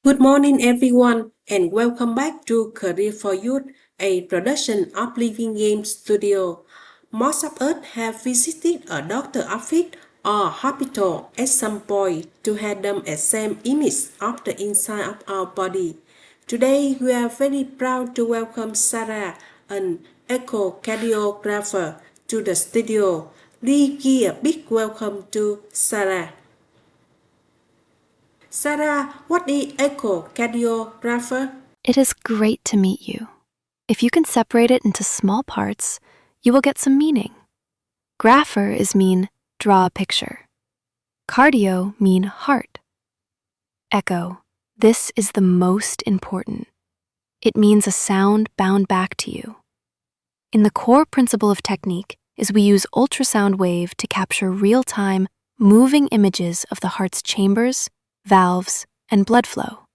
Good morning, everyone, and welcome back to Career for Youth, a production of Living Games Studio. Most of us have visited a doctor office or hospital at some point to have them examine image of the inside of our body. Today, we are very proud to welcome Sarah, an echocardiographer, to the studio. Please give a big welcome to Sarah. Sarah, what is echocardiographer? It is great to meet you. If you can separate it into small parts, you will get some meaning. Grapher is mean draw a picture. Cardio mean heart. Echo, this is the most important. It means a sound bound back to you. In the core principle of technique is we use ultrasound wave to capture real-time, moving images of the heart's chambers, valves, and blood flow.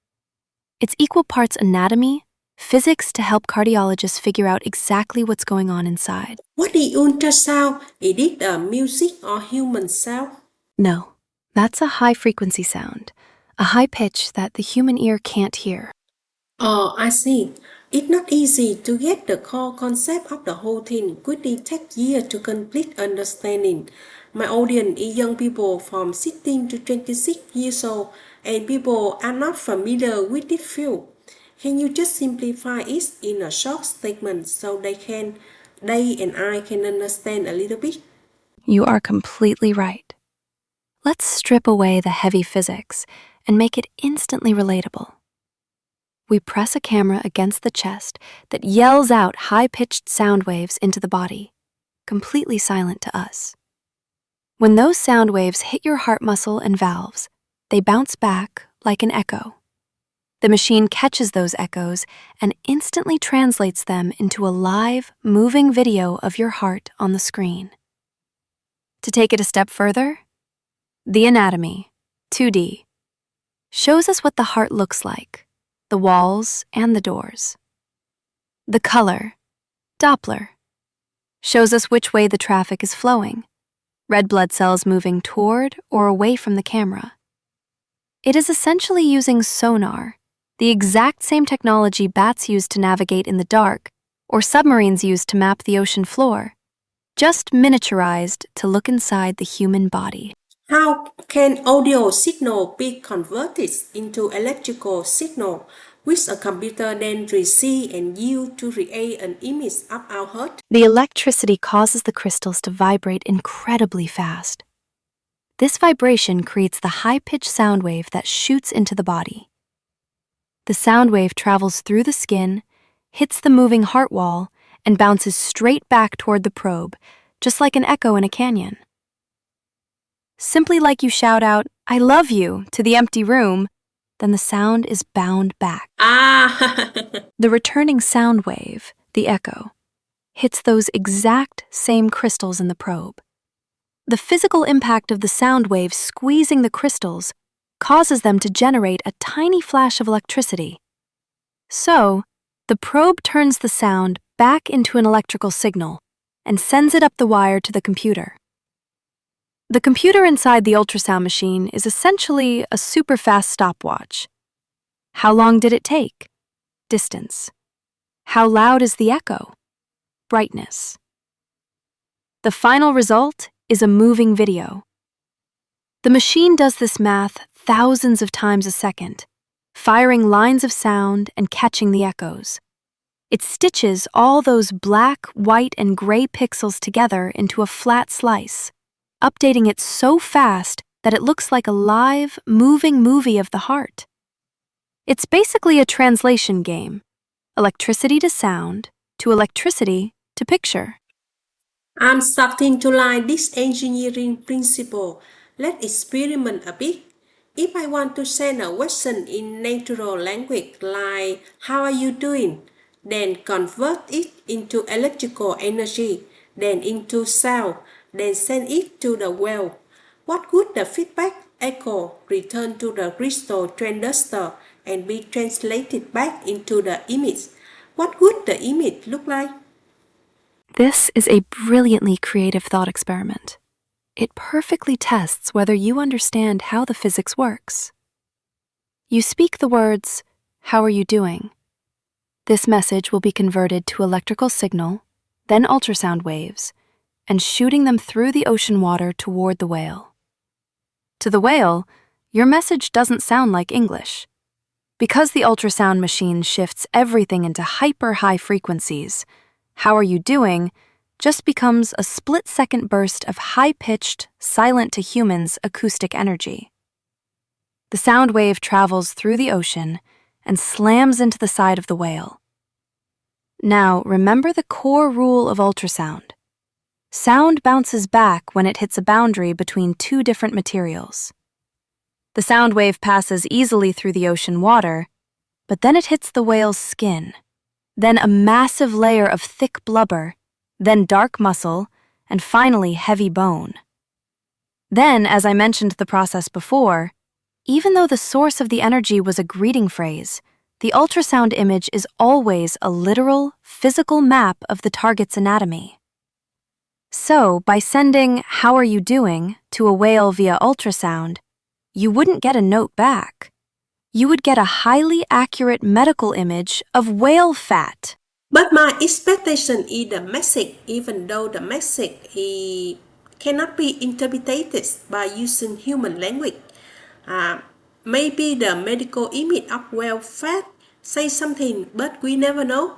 It's equal parts anatomy, physics to help cardiologists figure out exactly what's going on inside. What is ultrasound? Is it a music or human sound? No, that's a high-frequency sound, a high pitch that the human ear can't hear. Oh, I see. It's not easy to get the core concept of the whole thing. Quickly take years to complete understanding. My audience is young people from 16 to 26 years old, and people are not familiar with this field. Can you just simplify it in a short statement so they and I can understand a little bit? You are completely right. Let's strip away the heavy physics and make it instantly relatable. We press a camera against the chest that yells out high-pitched sound waves into the body, completely silent to us. When those sound waves hit your heart muscle and valves, they bounce back like an echo. The machine catches those echoes and instantly translates them into a live, moving video of your heart on the screen. To take it a step further, the anatomy, 2D, shows us what the heart looks like, the walls and the doors. The color, Doppler, shows us which way the traffic is flowing, red blood cells moving toward or away from the camera. It is essentially using sonar, the exact same technology bats use to navigate in the dark or submarines use to map the ocean floor, just miniaturized to look inside the human body. How can audio signal be converted into electrical signal, which a computer then receives and use to create an image of our heart? The electricity causes the crystals to vibrate incredibly fast. This vibration creates the high-pitched sound wave that shoots into the body. The sound wave travels through the skin, hits the moving heart wall, and bounces straight back toward the probe, just like an echo in a canyon. Simply like you shout out, "I love you," to the empty room, then the sound is bound back. Ah! The returning sound wave, the echo, hits those exact same crystals in the probe. The physical impact of the sound wave squeezing the crystals causes them to generate a tiny flash of electricity. So, the probe turns the sound back into an electrical signal and sends it up the wire to the computer. The computer inside the ultrasound machine is essentially a super-fast stopwatch. How long did it take? Distance. How loud is the echo? Brightness. The final result is a moving video. The machine does this math thousands of times a second, firing lines of sound and catching the echoes. It stitches all those black, white, and gray pixels together into a flat slice, updating it so fast that it looks like a live, moving movie of the heart. It's basically a translation game, electricity to sound, to electricity to picture. I'm starting to like this engineering principle. Let's experiment a bit. If I want to send a question in natural language like "How are you doing?" then convert it into electrical energy, then into sound, then send it to the well. What would the feedback echo return to the crystal transducer and be translated back into the image? What would the image look like? This is a brilliantly creative thought experiment. It perfectly tests whether you understand how the physics works. You speak the words, "How are you doing?" This message will be converted to electrical signal, then ultrasound waves, and shooting them through the ocean water toward the whale. To the whale, your message doesn't sound like English. Because the ultrasound machine shifts everything into hyper-high frequencies, "How are you doing?" just becomes a split-second burst of high-pitched, silent-to-humans acoustic energy. The sound wave travels through the ocean and slams into the side of the whale. Now, remember the core rule of ultrasound. Sound bounces back when it hits a boundary between two different materials. The sound wave passes easily through the ocean water, but then it hits the whale's skin, then a massive layer of thick blubber, then dark muscle, and finally heavy bone. Then, as I mentioned the process before, even though the source of the energy was a greeting phrase, the ultrasound image is always a literal, physical map of the target's anatomy. So, by sending "How are you doing?" to a whale via ultrasound, you wouldn't get a note back. You would get a highly accurate medical image of whale fat. But my expectation is the message, even though the message cannot be interpreted by using human language. Maybe the medical image of whale fat say something, but we never know.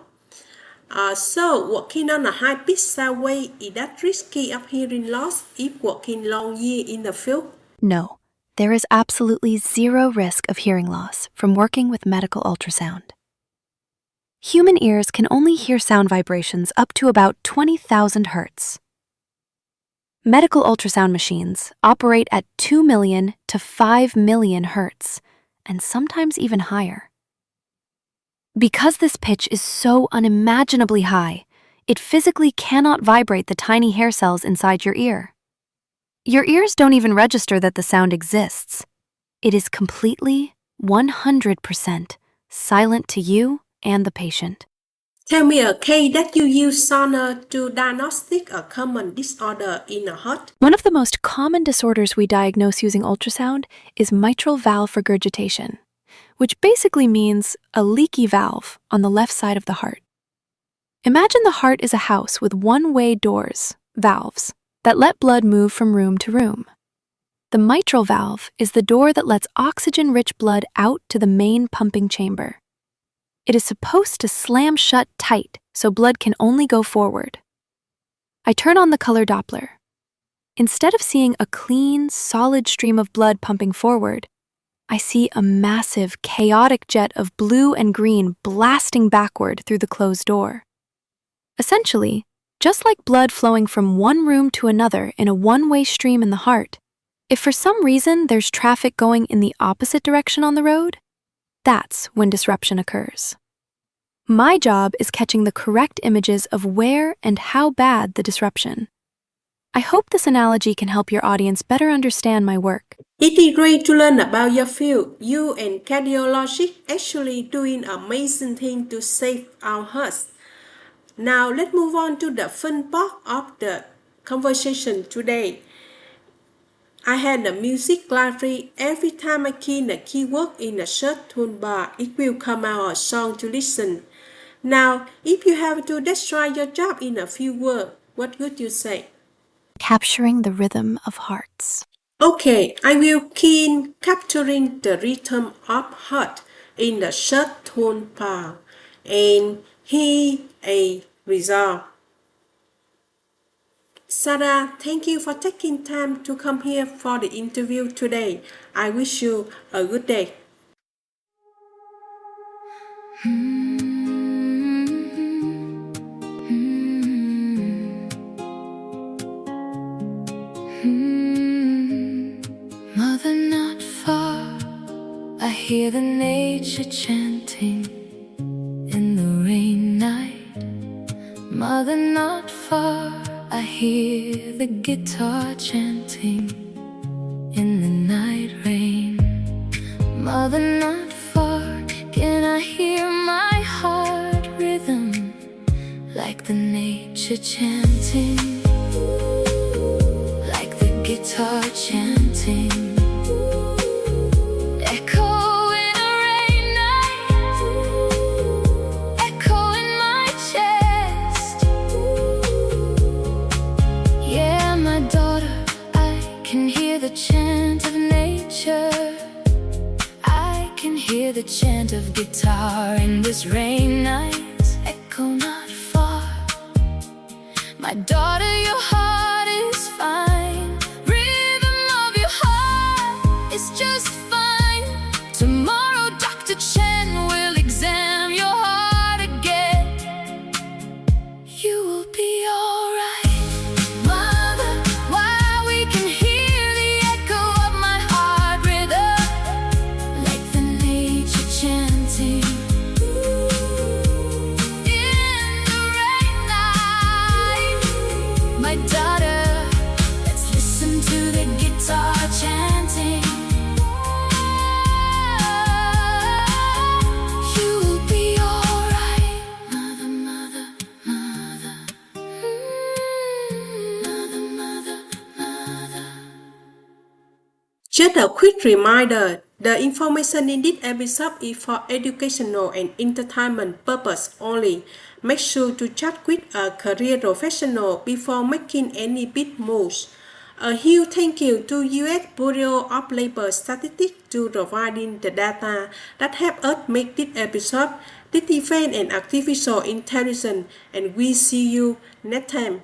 So, working on a high-pitched sound wave, is that risky of hearing loss if working long years in the field? No, there is absolutely zero risk of hearing loss from working with medical ultrasound. Human ears can only hear sound vibrations up to about 20,000 hertz. Medical ultrasound machines operate at 2 million to 5 million hertz, and sometimes even higher. Because this pitch is so unimaginably high, it physically cannot vibrate the tiny hair cells inside your ear. Your ears don't even register that the sound exists. It is completely, 100% silent to you and the patient. Tell me a case that you use sonar to diagnostic a common disorder in a heart. One of the most common disorders we diagnose using ultrasound is mitral valve regurgitation, which basically means a leaky valve on the left side of the heart. Imagine the heart is a house with one-way doors, valves, that let blood move from room to room. The mitral valve is the door that lets oxygen-rich blood out to the main pumping chamber. It is supposed to slam shut tight so blood can only go forward. I turn on the color Doppler. Instead of seeing a clean, solid stream of blood pumping forward, I see a massive, chaotic jet of blue and green blasting backward through the closed door. Essentially, just like blood flowing from one room to another in a one-way stream in the heart, if for some reason there's traffic going in the opposite direction on the road, that's when disruption occurs. My job is catching the correct images of where and how bad the disruption. I hope this analogy can help your audience better understand my work. It is great to learn about your field. You and cardiologists actually doing amazing things to save our hearts. Now let's move on to the fun part of the conversation today. I had the music library. Every time I key in a keyword in the search toolbar, it will come out a song to listen. Now, if you have to describe your job in a few words, what would you say? Capturing the rhythm of hearts. Okay, I will key in capturing the rhythm of heart in the search toolbar and here a result. Sarah, thank you for taking time to come here for the interview today. I wish you a good day. Mother, not far, I hear the nature chanting in the rain night. Mother, not far, I hear the guitar chanting in the night rain. Mother, not far, can I hear my heart rhythm like the nature chanting, like the guitar chanting, echoing the chant of guitar in this rain night, echo not far. My daughter, your heart is fine. Rhythm of your heart is just fine. Tomorrow Dr. Chen will examine your heart again. You will be alright. Mother, while we can hear the echo of my heart rhythm, like the nature chanting in the rain night. My daughter, let's listen to the guitar chanting. You will be alright. Mother, mother, mother. Mother, mother, mother. Just a quick reminder, the information in this episode is for educational and entertainment purpose only. Make sure to chat with a career professional before making any big moves. A huge thank you to US Bureau of Labor Statistics to providing the data that help us make this episode. This defense and artificial intelligence, and we see you next time.